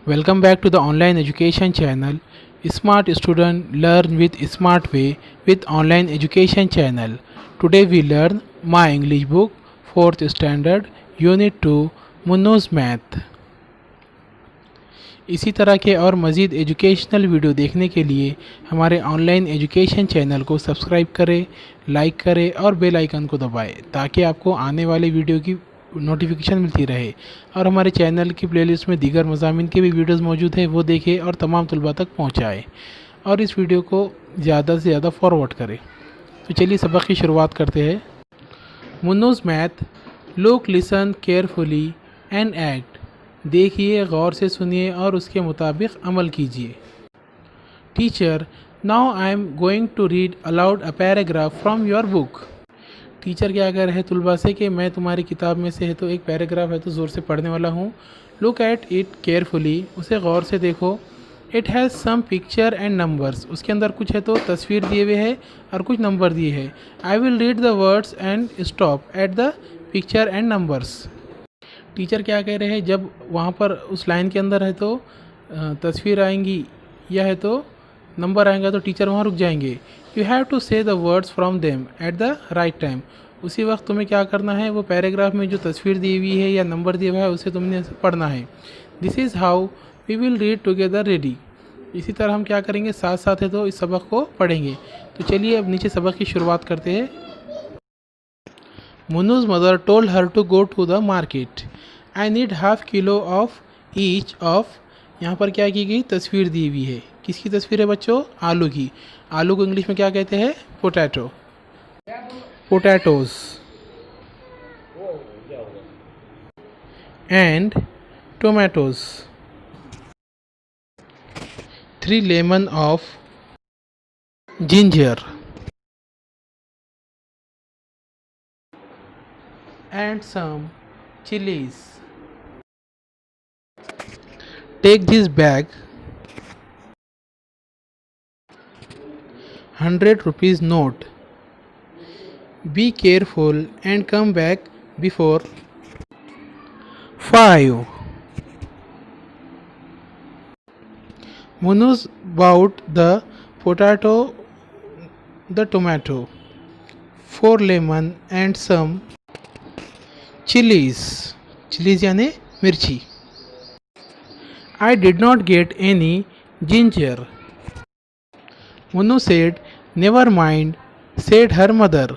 Welcome back to the online education channel Smart Student Learn with Smart Way with Online Education channel. Today we learn My English Book 4th Standard Unit 2 Munnu's math. इसी तरह के और मज़ीद educational video देखने के लिए हमारे online education channel को सब्सक्राइब करें, लाइक करें और बेल आइकन को दबाएं ताकि आपको आने वाले वीडियो की नोटिफिकेशन मिलती रहे। और हमारे चैनल की प्लेलिस्ट में दीगर मज़ामीन के भी वीडियोस मौजूद है, वो देखें और तमाम तलबा तक पहुँचाएँ और इस वीडियो को ज़्यादा से ज़्यादा फॉरवर्ड करें। तो चलिए सबक की शुरुआत करते हैं। Munnu's math, look, listen carefully and act. देखिए, गौर से सुनिए और उसके मुताबिक अमल कीजिए। Teacher, now I am going to read aloud a paragraph from your book. Teacher क्या कह रहे हैं तुलबा से कि मैं तुम्हारी किताब में से है तो एक पैराग्राफ है तो ज़ोर से पढ़ने वाला हूँ। लुक एट इट केयरफुली, उसे गौर से देखो। It has some picture and numbers, उसके अंदर कुछ है तो तस्वीर दिए हुए है और कुछ नंबर दिए हैं। I will read the words and stop at the picture and numbers. Teacher क्या कह रहे हैं, जब वहाँ पर उस लाइन के अंदर है तो तस्वीर आएंगी या है तो नंबर आएगा तो टीचर वहाँ रुक जाएंगे। यू हैव टू से the words from them at the right time. उसी वक्त तुम्हें क्या करना है, वो पैराग्राफ में जो तस्वीर दी हुई है या नंबर दिया हुआ है उसे तुमने पढ़ना है। This is how we will read together ready. इसी तरह हम क्या करेंगे, साथ साथ है तो इस सबक को पढ़ेंगे। तो चलिए अब नीचे सबक की शुरुआत करते हैं। Munnu's mother told her to go to the market. I need half kilo of each of. यहाँ पर क्या की गई, तस्वीर दी हुई है। किसकी तस्वीर है बच्चों? आलू की। आलू को इंग्लिश में क्या कहते हैं? Potato. Potatoes and tomatoes. 3 lemon of ginger and some chilies. Take this bag, 100 rupees note. Be careful and come back before 5. Munuz bought the potato, the tomato, 4 lemon and some chillies. Chillies यानी मिर्ची। I did not get any ginger. Munnu said never mind said her mother.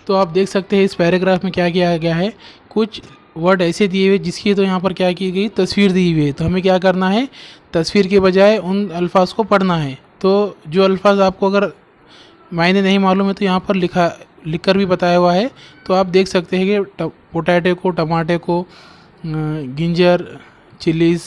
तो आप देख सकते हैं इस paragraph में क्या किया गया है, कुछ वर्ड ऐसे दिए हुए जिसकी तो यहाँ पर क्या की गई, तस्वीर दी हुई है। तो हमें क्या करना है, तस्वीर के बजाय उन अल्फाज को पढ़ना है। तो जो अल्फाज आपको अगर मायने नहीं मालूम है तो यहाँ पर लिख कर भी बताया हुआ है। तो आप देख सकते हैं कि पोटैटो को, टमाटे को, गिंजर, चिलीज़,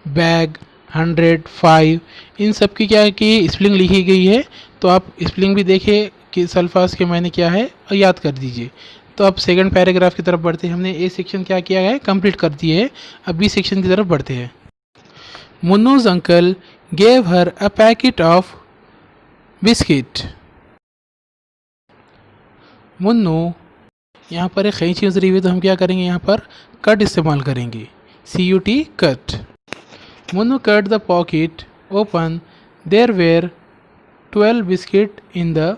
बैग, 100, 5, इन सब की क्या की स्पेलिंग लिखी गई है। तो आप स्पेलिंग भी देखें कि इस अल्फाज के मायने क्या है और याद कर दीजिए। तो अब सेकंड पैराग्राफ की तरफ बढ़ते हैं। हमने ए सेक्शन क्या किया है, कंप्लीट कर दिए है। अब बी सेक्शन की तरफ बढ़ते हैं। Munnu's uncle gave her a packet of biscuit. Munnu, यहाँ पर एक कैंची नजर हुई तो हम क्या करेंगे, यहाँ पर कट इस्तेमाल करेंगे, CUT cut. Munnu cut the pocket open, there were 12 biscuit in the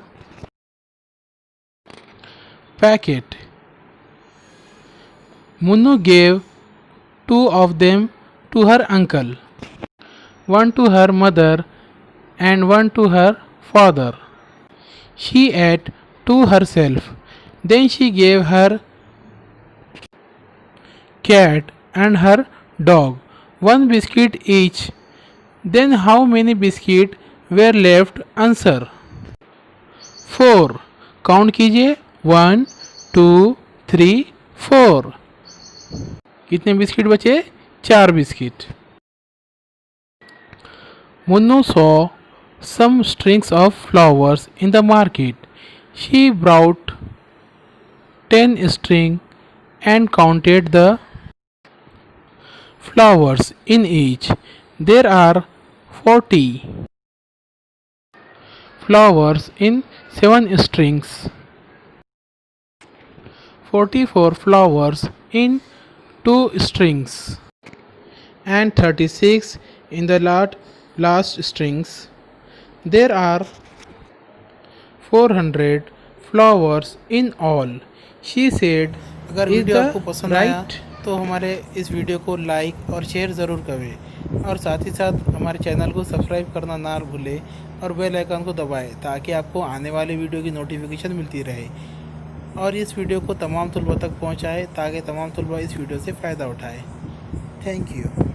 packet. Munnu gave 2 of them to her uncle, 1 to her mother and 1 to her father. She ate 2 herself. Then she gave her cat and her dog 1 biscuit each. Then how many biscuit were left? Answer 4. Count कीजिए, 1 2 3 4। कितने biscuit बचे? 4 biscuit. Munnu saw some strings of flowers in the market. She brought 10 strings and counted the flowers in each. There are 40 flowers in 7 strings. 44 flowers in 2 strings. and 36 in the last strings. There are 400 flowers in all. She said, अगर is video आपको the पसंद आया right? तो हमारे इस video को like और share ज़रूर करें और साथ ही साथ हमारे चैनल को सब्सक्राइब करना ना भूलें और बेल आइकन को दबाएं ताकि आपको आने वाली वीडियो की नोटिफिकेशन मिलती रहे और इस वीडियो को तमाम तलबा तक पहुंचाएं ताकि तमाम तलबा इस वीडियो से फ़ायदा उठाएं। Thank you.